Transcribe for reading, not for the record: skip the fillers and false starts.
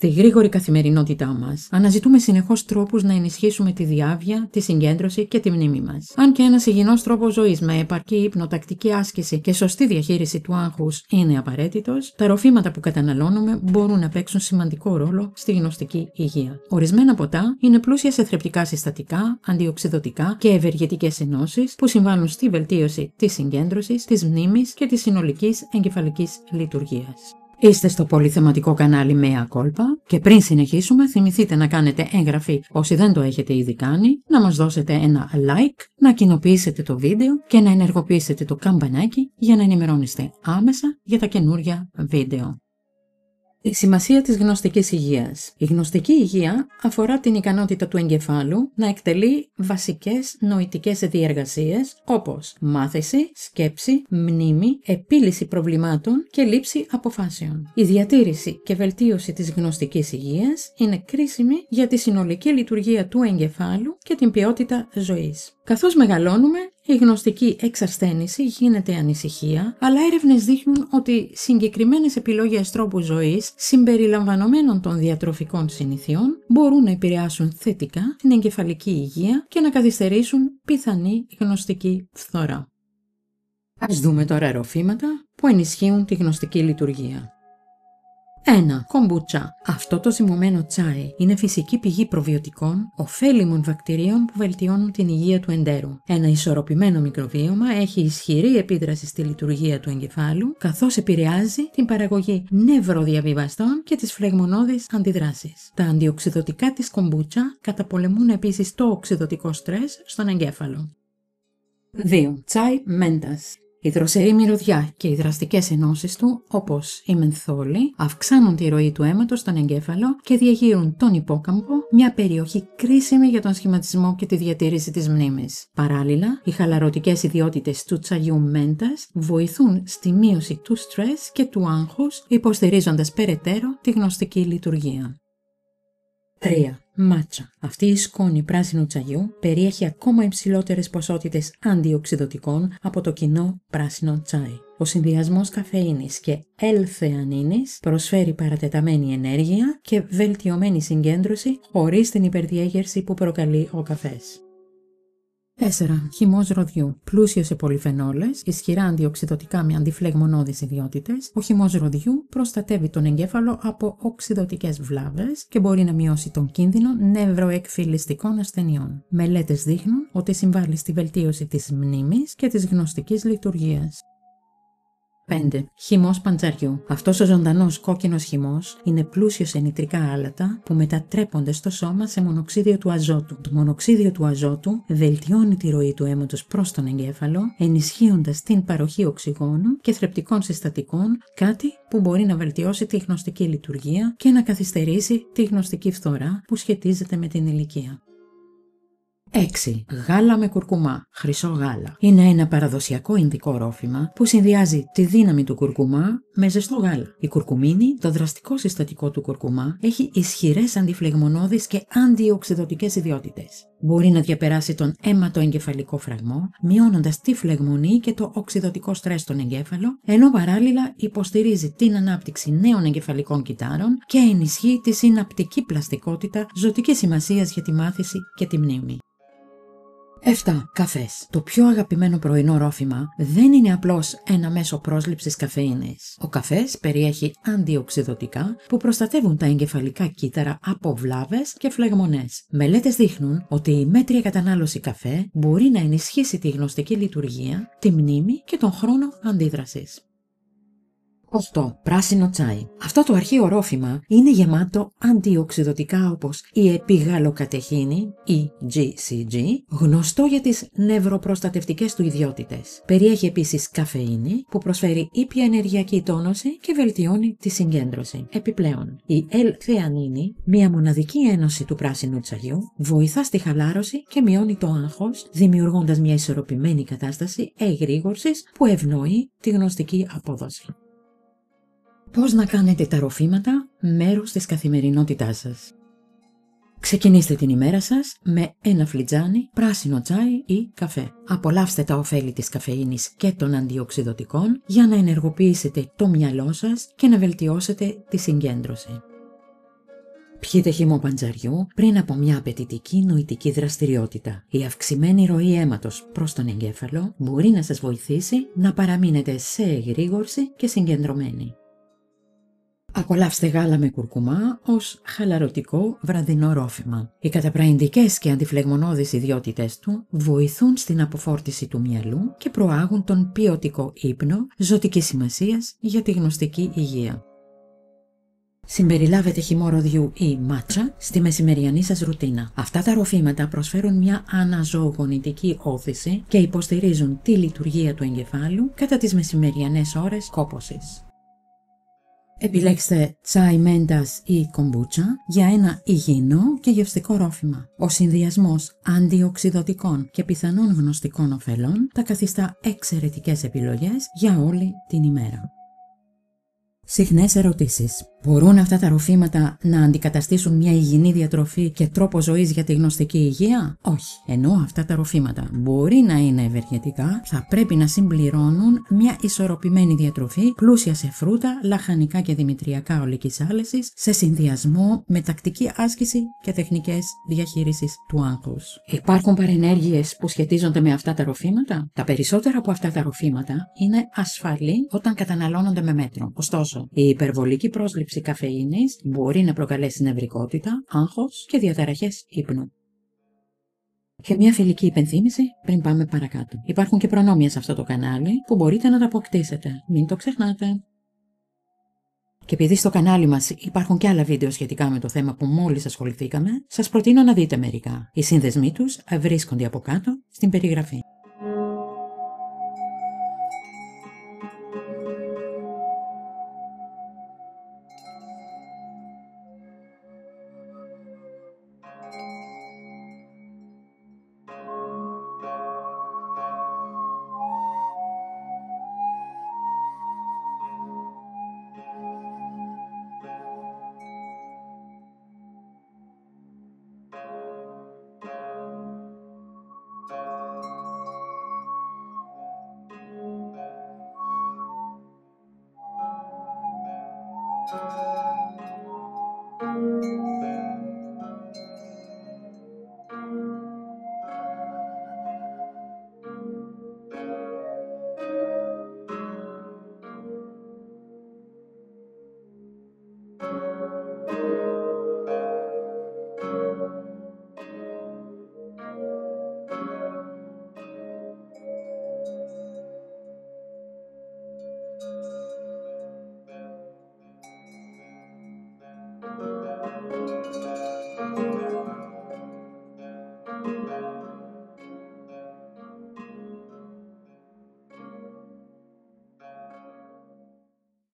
Στη γρήγορη καθημερινότητά μας, αναζητούμε συνεχώς τρόπους να ενισχύσουμε τη διάβια, τη συγκέντρωση και τη μνήμη μας. Αν και ένας υγιεινός τρόπος ζωής με επαρκή ύπνο, τακτική άσκηση και σωστή διαχείριση του άγχους είναι απαραίτητος, τα ροφήματα που καταναλώνουμε μπορούν να παίξουν σημαντικό ρόλο στη γνωστική υγεία. Ορισμένα ποτά είναι πλούσια σε θρεπτικά συστατικά, αντιοξυδωτικά και ευεργετικές ενώσεις που συμβάλλουν στη βελτίωση της συγκέντρωσης, της μνήμης και της συνολικής εγκεφαλικής λειτουργίας. Είστε στο πολυθεματικό κανάλι Mea Culpa και πριν συνεχίσουμε θυμηθείτε να κάνετε εγγραφή όσοι δεν το έχετε ήδη κάνει, να μας δώσετε ένα like, να κοινοποιήσετε το βίντεο και να ενεργοποιήσετε το καμπανάκι για να ενημερώνεστε άμεσα για τα καινούργια βίντεο. Η σημασία της γνωστικής υγείας. Η γνωστική υγεία αφορά την ικανότητα του εγκεφάλου να εκτελεί βασικές νοητικές διεργασίες όπως μάθηση, σκέψη, μνήμη, επίλυση προβλημάτων και λήψη αποφάσεων. Η διατήρηση και βελτίωση της γνωστικής υγείας είναι κρίσιμη για τη συνολική λειτουργία του εγκεφάλου και την ποιότητα ζωής. Καθώς μεγαλώνουμε, η γνωστική εξασθένηση γίνεται ανησυχία, αλλά έρευνες δείχνουν ότι συγκεκριμένες επιλογές τρόπου ζωής, συμπεριλαμβανομένων των διατροφικών συνηθιών, μπορούν να επηρεάσουν θετικά την εγκεφαλική υγεία και να καθυστερήσουν πιθανή γνωστική φθορά. Ας δούμε τώρα ροφήματα που ενισχύουν τη γνωστική λειτουργία. 1. Κομπούτσα. Αυτό το ζυμωμένο τσάι είναι φυσική πηγή προβιωτικών, ωφέλιμων βακτηρίων που βελτιώνουν την υγεία του εντέρου. Ένα ισορροπημένο μικροβίωμα έχει ισχυρή επίδραση στη λειτουργία του εγκεφάλου, καθώς επηρεάζει την παραγωγή νευροδιαβιβαστών και τις φλεγμονώδεις αντιδράσεις. Τα αντιοξυδωτικά της κομπούτσα καταπολεμούν επίσης το οξυδωτικό στρες στον εγκέφαλο. 2. Τσάι μέντας. Η δροσερή μυρωδιά και οι δραστικές ενώσεις του, όπως η μενθόλη, αυξάνουν τη ροή του αίματος στον εγκέφαλο και διαγείρουν τον υπόκαμπο, μια περιοχή κρίσιμη για τον σχηματισμό και τη διατήρηση της μνήμης. Παράλληλα, οι χαλαρωτικές ιδιότητες του τσαγιού μέντας βοηθούν στη μείωση του στρες και του άγχους, υποστηρίζοντας περαιτέρω τη γνωστική λειτουργία. 3. Μάτσα. Αυτή η σκόνη πράσινου τσαγιού περιέχει ακόμα υψηλότερες ποσότητες αντιοξυδωτικών από το κοινό πράσινο τσάι. Ο συνδυασμός καφεΐνης και L-θεανίνης προσφέρει παρατεταμένη ενέργεια και βελτιωμένη συγκέντρωση χωρίς την υπερδιέγερση που προκαλεί ο καφές. 4. Χυμός ροδιού. Πλούσιο σε πολυφενόλες, ισχυρά αντιοξυδωτικά με αντιφλεγμονώδεις ιδιότητες, ο χυμός ροδιού προστατεύει τον εγκέφαλο από οξυδωτικές βλάβες και μπορεί να μειώσει τον κίνδυνο νευροεκφυλιστικών ασθενειών. Μελέτες δείχνουν ότι συμβάλλει στη βελτίωση της μνήμης και της γνωστικής λειτουργίας. 5. Χυμός παντζαριού. Αυτός ο ζωντανός κόκκινος χυμός είναι πλούσιος σε νητρικά άλατα που μετατρέπονται στο σώμα σε μονοξίδιο του αζότου. Το μονοξίδιο του αζότου βελτιώνει τη ροή του αίματος προς τον εγκέφαλο, ενισχύοντας την παροχή οξυγόνου και θρεπτικών συστατικών, κάτι που μπορεί να βελτιώσει τη γνωστική λειτουργία και να καθυστερήσει τη γνωστική φθορά που σχετίζεται με την ηλικία. 6. Γάλα με κουρκουμά, χρυσό γάλα. Είναι ένα παραδοσιακό ινδικό ρόφημα που συνδυάζει τη δύναμη του κουρκουμά με ζεστό γάλα. Η κουρκουμίνη, το δραστικό συστατικό του κουρκουμά, έχει ισχυρές αντιφλεγμονώδεις και αντιοξυδωτικές ιδιότητες. Μπορεί να διαπεράσει τον αιματοεγκεφαλικό φραγμό, μειώνοντας τη φλεγμονή και το οξυδωτικό στρες στον εγκέφαλο, ενώ παράλληλα υποστηρίζει την ανάπτυξη νέων εγκεφαλικών κυττάρων και ενισχύει τη συναπτική πλαστικότητα ζωτικής σημασίας για τη μάθηση και τη μνήμη. 7. Καφές. Το πιο αγαπημένο πρωινό ρόφημα δεν είναι απλώς ένα μέσο πρόσληψης καφεΐνης. Ο καφές περιέχει αντιοξυδωτικά που προστατεύουν τα εγκεφαλικά κύτταρα από βλάβες και φλεγμονές. Μελέτες δείχνουν ότι η μέτρια κατανάλωση καφέ μπορεί να ενισχύσει τη γνωστική λειτουργία, τη μνήμη και τον χρόνο αντίδρασης. 8. Πράσινο τσάι. Αυτό το αρχαίο ρόφημα είναι γεμάτο αντιοξυδωτικά όπως η επιγαλοκατεχίνη, η GCG, γνωστό για τις νευροπροστατευτικές του ιδιότητες. Περιέχει επίσης καφεΐνη που προσφέρει ήπια ενεργειακή τόνωση και βελτιώνει τη συγκέντρωση. Επιπλέον, η L-θεανίνη, μια μοναδική ένωση του πράσινου τσαγιού, βοηθά στη χαλάρωση και μειώνει το άγχος, δημιουργώντας μια ισορροπημένη κατάσταση εγρήγορσης που ευνοεί τη γνωστική απόδοση. Πώς να κάνετε τα ροφήματα μέρος της καθημερινότητάς σας. Ξεκινήστε την ημέρα σας με ένα φλιτζάνι πράσινο τσάι ή καφέ. Απολαύστε τα ωφέλη της καφεΐνης και των αντιοξυδωτικών για να ενεργοποιήσετε το μυαλό σας και να βελτιώσετε τη συγκέντρωση. Πιείτε χυμό παντζαριού πριν από μια απαιτητική νοητική δραστηριότητα. Η αυξημένη ροή αίματος προς τον εγκέφαλο μπορεί να σας βοηθήσει να παραμείνετε σε εγρήγορση και συγκεντρωμένοι. Απολαύστε γάλα με κουρκουμά ως χαλαρωτικό βραδινό ρόφημα. Οι καταπραϊντικές και αντιφλεγμονώδεις ιδιότητες του βοηθούν στην αποφόρτιση του μυαλού και προάγουν τον ποιοτικό ύπνο ζωτικής σημασίας για τη γνωστική υγεία. Συμπεριλάβετε χυμό ροδιού ή μάτσα στη μεσημεριανή σας ρουτίνα. Αυτά τα ροφήματα προσφέρουν μια αναζωογονητική όθηση και υποστηρίζουν τη λειτουργία του εγκεφάλου κατά τις μεσημεριανές ώρες κόπωσης. Επιλέξτε τσάι μέντας ή κομπούτσα για ένα υγιεινό και γευστικό ρόφημα. Ο συνδυασμός αντιοξυδοτικών και πιθανών γνωστικών ωφελών τα καθιστά εξαιρετικές επιλογές για όλη την ημέρα. Συχνές ερωτήσεις. Μπορούν αυτά τα ροφήματα να αντικαταστήσουν μια υγιεινή διατροφή και τρόπο ζωής για τη γνωστική υγεία? Όχι. Ενώ αυτά τα ροφήματα μπορεί να είναι ευεργετικά, θα πρέπει να συμπληρώνουν μια ισορροπημένη διατροφή πλούσια σε φρούτα, λαχανικά και δημητριακά ολικής άλεσης, σε συνδυασμό με τακτική άσκηση και τεχνικές διαχείρισης του άγχους. Υπάρχουν παρενέργειες που σχετίζονται με αυτά τα ροφήματα? Τα περισσότερα από αυτά τα ροφήματα είναι ασφαλή όταν καταναλώνονται με μέτρο. Ωστόσο, η υπερβολική πρόσληψη καφεΐνης μπορεί να προκαλέσει νευρικότητα, άγχος και διαταραχές ύπνου. Και μια φιλική υπενθύμηση πριν πάμε παρακάτω. Υπάρχουν και προνόμια σε αυτό το κανάλι που μπορείτε να τα αποκτήσετε. Μην το ξεχνάτε. Και επειδή στο κανάλι μας υπάρχουν και άλλα βίντεο σχετικά με το θέμα που μόλις ασχοληθήκαμε, σας προτείνω να δείτε μερικά. Οι σύνδεσμοί τους βρίσκονται από κάτω στην περιγραφή. Thank you.